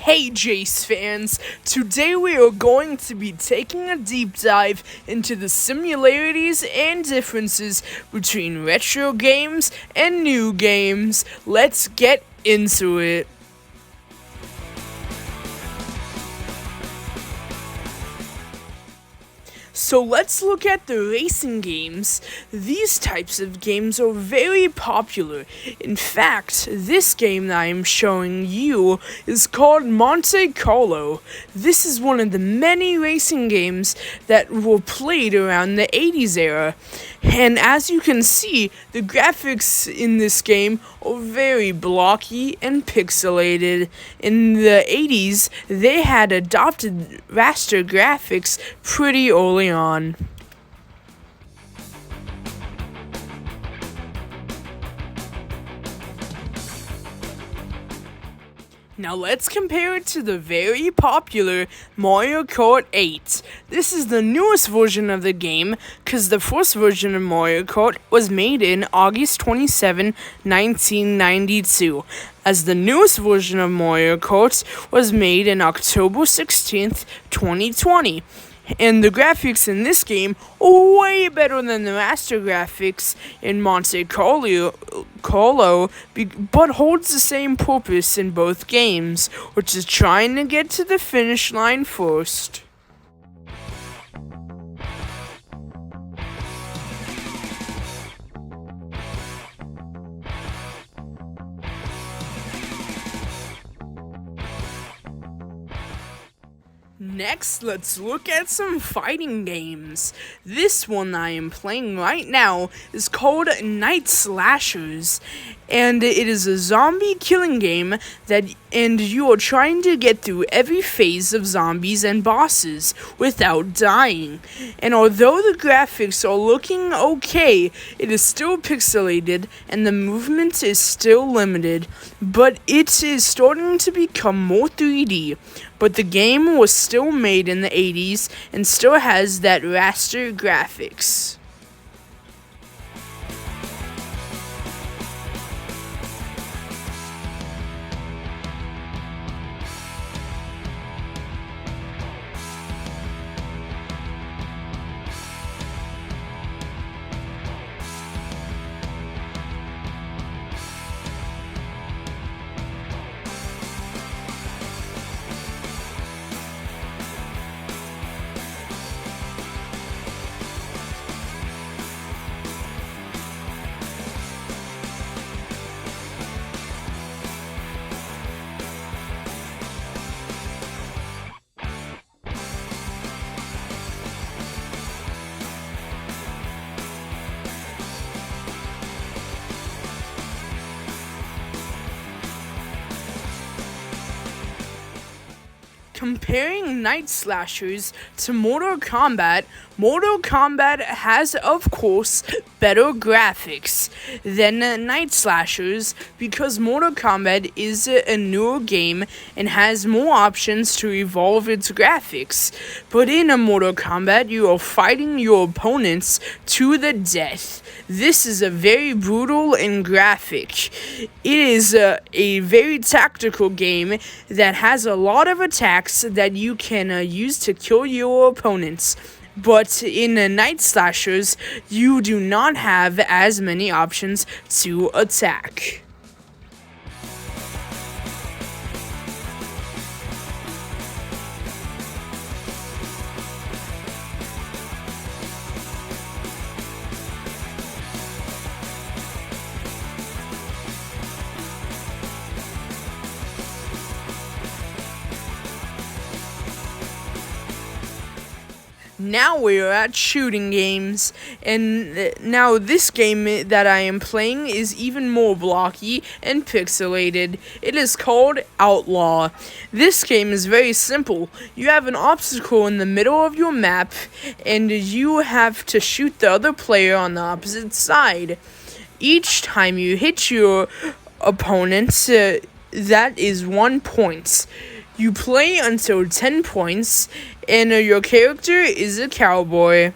Hey Jace fans, today we are going to be taking a deep dive into the similarities and differences between retro games and new games. Let's get into it. So let's look at the racing games. These types of games are very popular. In fact, this game that I am showing you is called Monte Carlo. This is one of the many racing games that were played around the 80s era. And as you can see, the graphics in this game are very blocky and pixelated. In the 80s, they had adopted raster graphics pretty early on. Now let's compare it to the very popular Mario Kart 8. This is the newest version of the game, because the first version of Mario Kart was made in August 27, 1992, as the newest version of Mario Kart was made in October 16, 2020. And the graphics in this game are way better than the raster graphics in Monte Carlo, but holds the same purpose in both games, which is trying to get to the finish line first. Next, let's look at some fighting games. This one I am playing right now is called Night Slashers, and it is a zombie killing game and you are trying to get through every phase of zombies and bosses without dying. And although the graphics are looking okay, it is still pixelated and the movement is still limited, but it is starting to become more 3D. But the game was still made in the 80s and still has that raster graphics. Comparing Night Slashers to Mortal Kombat has, of course, better graphics than Night Slashers because Mortal Kombat is a newer game and has more options to evolve its graphics. But in a Mortal Kombat, you are fighting your opponents to the death. This is a very brutal and graphic. It is a very tactical game that has a lot of attacks that you can use to kill your opponents. But in Night Slashers, you do not have as many options to attack. Now we are at shooting games, and now this game that I am playing is even more blocky and pixelated. It is called Outlaw. This game is very simple. You have an obstacle in the middle of your map, and you have to shoot the other player on the opposite side. Each time you hit your opponent, that is 1 point. You play until 10 points, and your character is a cowboy.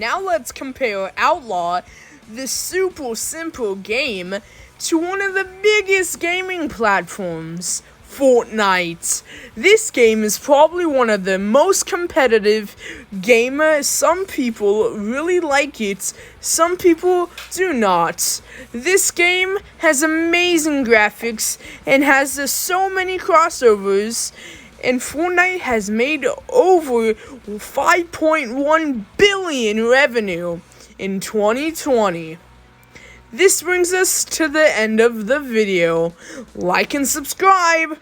Now let's compare Outlaw, the super simple game, to one of the biggest gaming platforms, Fortnite. This game is probably one of the most competitive games. Some people really like it, some people do not. This game has amazing graphics and has so many crossovers, and Fortnite has made over 5.1 billion revenue in 2020. This brings us to the end of the video. Like and subscribe!